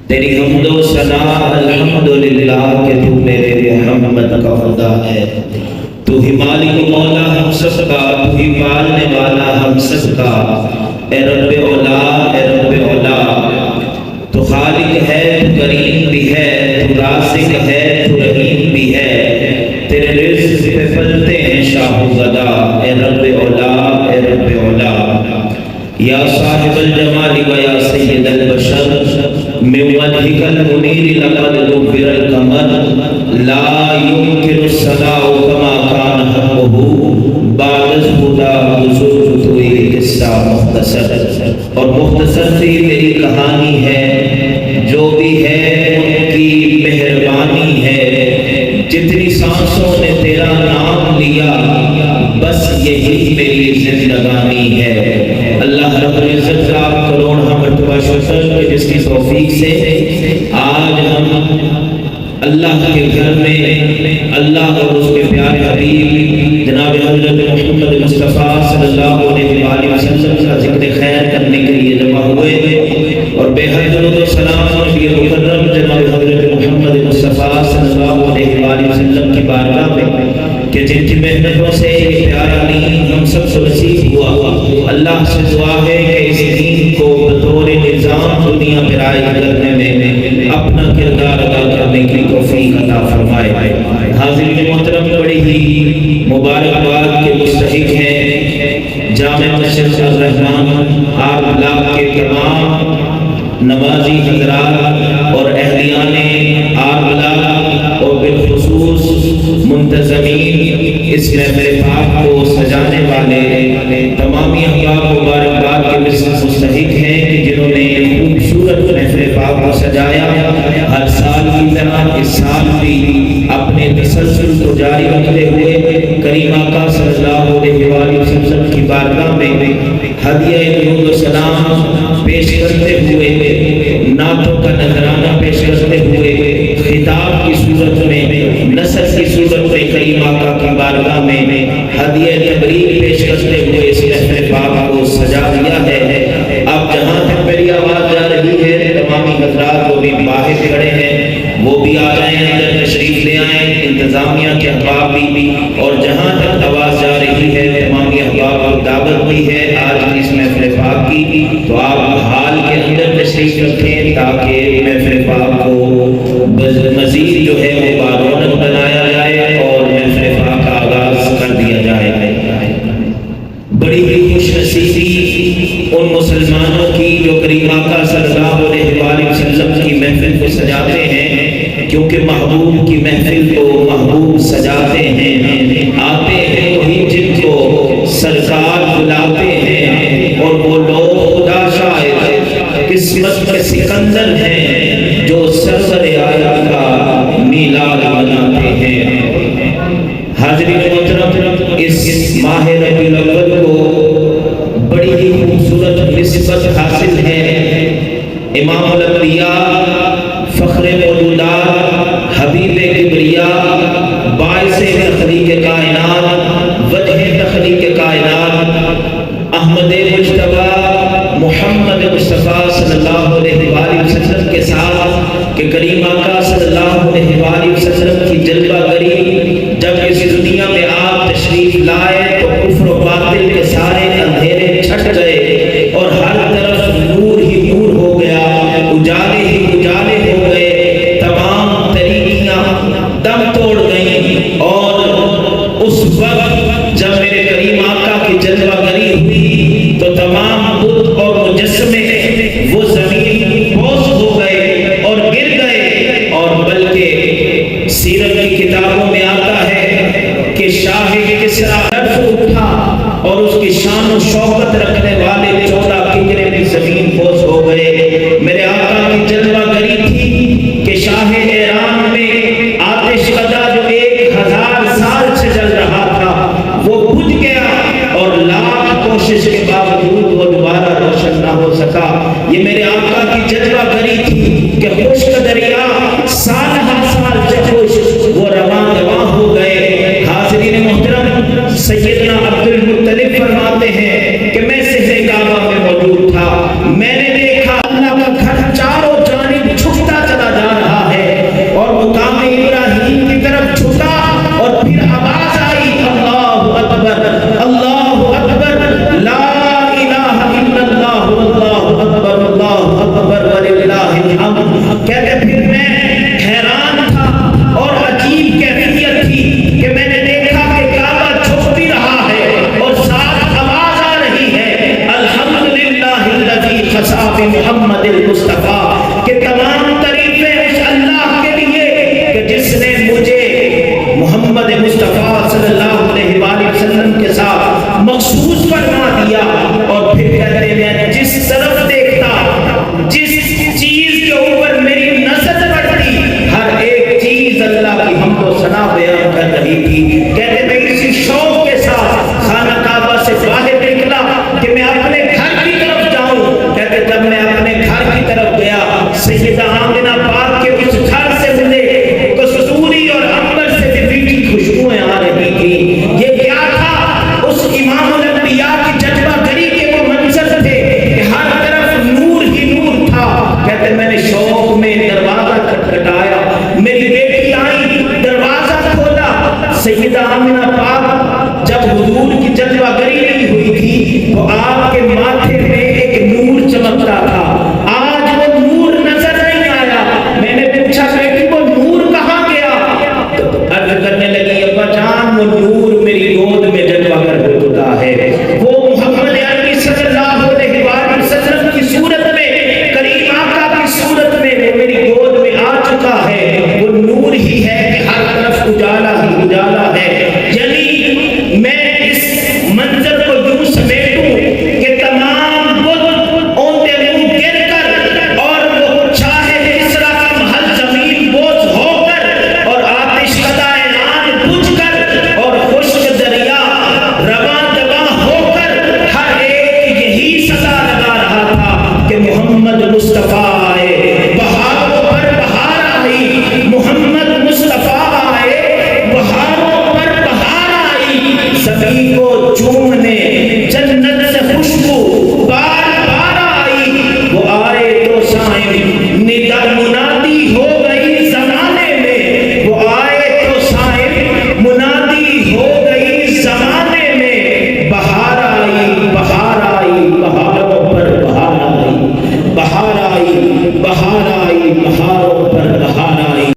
تیری حمد و ثنا الحمدللہ کہ تو میرے محمد کا خدا ہے، تو ہی مالک و مولا ہم سب کا، تو ہی پالنے والا ہم سب کا، اے رب اولا اے رب اولا، تو خالق ہے تو کریم بھی ہے، تو رازق ہے تو رحیم بھی ہے، تیرے رزق پہ پلتے ہیں شاہ و گدا، اے رب اولا اے رب اولا، یا صاحب الجمال و یا سید البشر من وجهك المنیر لقد غفر القمر لا يمكن الصلاة كما كان حقه بعد خدا بزرگ تو یہ قصہ مختصر اور مختصر سی میری کہانی ہے، جو بھی ہے ان کی مہربانی ہے، جتنی سانسوں نے تیرا نام لیا بس یہی میری زندگانی ہے۔ اللہ رب العزت کا کروڑ مرتبہ شکر کہ جس کی توفیق سے آج ہم اللہ کے گھر میں اللہ اور اس کے پیارے حبیب جناب حضرت محمد مصطفیٰ صلی اللہ علیہ وآلہ وسلم کا ذکر خیر کرنے کے لیے جمع ہوئے، اور بے حد درود و سلام نبی مکرم جناب حضرت محمد مصطفیٰ صلی اللہ علیہ وآلہ وسلم کی بارگاہ میں کہ جن کی محنتوں سے یہ پیارا دین ہم سب کو نصیب ہوا، اللہ سے دعا ہے کہ اس دین کو بطور نظام دنیا پہ رائج کرنے میں اپنا کردار ادا کرنے کی توفیق عطا فرمائے۔ حاضرین محترم، بڑی ہی مبارکباد کے مستحق ہیں جامع مسجد الرحمان آر بلاک کے تمام نمازی حضرات اور اہلیان آر بلاک اور بالخصوص منتظمین اس محفل پاک کو سجانے والے تمامی احباب مبارکباد کے مستحق ہیں کہ جنہوں نے خوبصورت محفل پاک کو سجایا۔ ہر سال کی طرح اس سال بھی اپنے تسلسل کو جاری رکھتے ہوئے کریم آقا صلی اللہ علیہ وآلہ وسلم کی بارگاہ میں ہدیہ درود و سلام پیش کرتے ہوئے، نعتوں کا نذرانہ پیش کرتے ہوئے، خطاب کی صورت میں، نثر کی صورت میں کریم آقا کی بارگاہ میں ہدیہ تبریک پیش کرتے ہوئے اس محفل پاک کو سجا دیا ہے۔ اب جہاں تک میری آواز جا رہی ہے، تمامی حضرات جو بھی باہر کھڑے ہیں وہ بھی آ جائیں، اندر تشریف لے آئیں، انتظامیہ کے احباب بھی، اور جہاں تک آواز جا رہی ہے تمامی احباب کو دعوت بھی ہے آج کی اس محفل پاک کی، تو آپ حال کے اندر تشریف رکھیں تاکہ محفل پاک کو مزید جو ہے وہ بارونق بنایا جائے اور محفل پاک کا آغاز کر دیا جائے۔ بڑی ہی خوش نصیبی ان مسلمانوں کی جو کریم آقا صلی اللہ علیہ وآلہ وسلم کی محفل کو سجاتے ہیں، کیونکہ محبوب کی محفل کو محبوب سجاتے ہیں، آتے ہیں وہی جن کو سرکار بلاتے ہیں، اور وہ لوگ خدا شاہد قسمت کے سکندر ہیں جو سرور عالم کا میلاد مناتے ہیں۔ حاضرین محترم، اس ماہ ربیع الاول کو بڑی ہی خوبصورت نسبت حاصل ہے امام الانبیاء، فخر موجودات، حبیب کبریاء، باعث تخلیق کائنات، وجہ تخلیق کائنات، احمد مجتبی محمد مصطفیٰ صلی اللہ علیہ وآلہ وسلم کے ساتھ کہ کریم آقا صلی اللہ علیہ وآلہ وسلم کی جلوہ گری جب اس دنیا میں آپ تشریف لائے تو کفر و باطل کے سارے اندھیرے چھٹ گئے اور ہر طرف نور ہی نور ہو گیا، اجالے ہی اجالے ہو گئے، تمام طریقیاں دم توڑ گئیں، اور اس وقت جب میرے کریم آقا کی جلوہ گری ہوئی تو تمام بت اور مجسمے وہ زمین بوس ہو گئے اور گر گئے، اور بلکہ سیرت کی کتابوں میں آتا ہے کہ شاہ کسریٰ اٹھا اور اس کی شان و شوکت رکھنے والے 14 کنجرے بھی زمین بوس ہو گئے۔ میرے آقا کی جلوہ گری تھی کہ شاہ ایران میں آتش قدا جو 1000 سال سے جل رہا تھا وہ بجھ گیا، اور لاکھ کوشش کے باوجود وہ دوبارہ روشن نہ ہو سکا۔ یہ میرے آقا کی جلوہ گری تھی کہ خشک دریا سال ہر سال جوش وہ رواں رواں ہو گئے۔ حاضرین محترم، سیدنا عبد المطلب فرماتے ہیں کہ میں صحن کعبہ میں موجود تھا، میں نے دیکھا اللہ کا گھر چاروں المصطفیٰ کہ تمام تعریفیں اس اللہ کے لیے کہ جس نے مجھے محمد مصطفیٰ صلی اللہ علیہ وآلہ وسلم کے ساتھ مخصوص فرما دیا. اور پھر کہتے ہیں جس طرف دیکھتا, جس چیز کے اوپر میری نظر پڑتی, ہر ایک چیز اللہ کی حمد و ثنا بیان کر رہی تھی. کہتے میں اسی شوق کے ساتھ خانہ کعبہ سے باہر نکلا کہ میں اپنے گھر کی طرف جاؤں. کہتے جب میں اپنے گھر کی طرف گیا, سیدہ آمنہ پاک کے اس گھر سے مجھے کستوری اور عنبر سے بھی میٹھی خوشبوئیں آ رہی تھی. یہ کیا تھا؟ اس امام الانبیاء کی جذبہ گری کے وہ منظر تھے کہ ہر طرف نور ہی نور تھا. کہتے میں نے شوق میں دروازہ کھٹکھٹایا, میری بیٹی آئی, دروازہ کھولا. سیدہ آمنہ پاک جب حضور کی جذبہ گری نہیں ہوئی تھی تو آپ کے ماتھے پہ ایک نور چمکتا تھا. آج وہ نور نظر نہیں آیا. میں نے پوچھا بیٹی وہ نور کہاں گیا؟ عرض کرنے لگی ابا جان وہ نور میری گود میں جذبہ گر ہوتا ہے. وہ محمد عربی صلی اللہ علیہ وآلہ وسلم کی صورت میں, کریم آقا کی صورت میں وہ میری گود میں آ چکا ہے. وہ نور ہی ہے کہ ہر طرف اجالا ہی اجالا ہے. یعنی میں اس منظر کو یوں سمیٹوں کہ تمام بت اونتے منہ گر کر اور وہ چاہے کسرا کا محل زمین بوجھ ہو کر اور آتش کدہ اعلان بجھ کر اور خشک دریا رواں دواں ہو کر ہر ایک یہی صدا لگا رہا تھا کہ محمد مصطفیٰ آئے, بہاروں پر بہار آئی. محمد مصطفیٰ آئے, بہاروں پر بہار آئی. سبھی کو چومنے جنت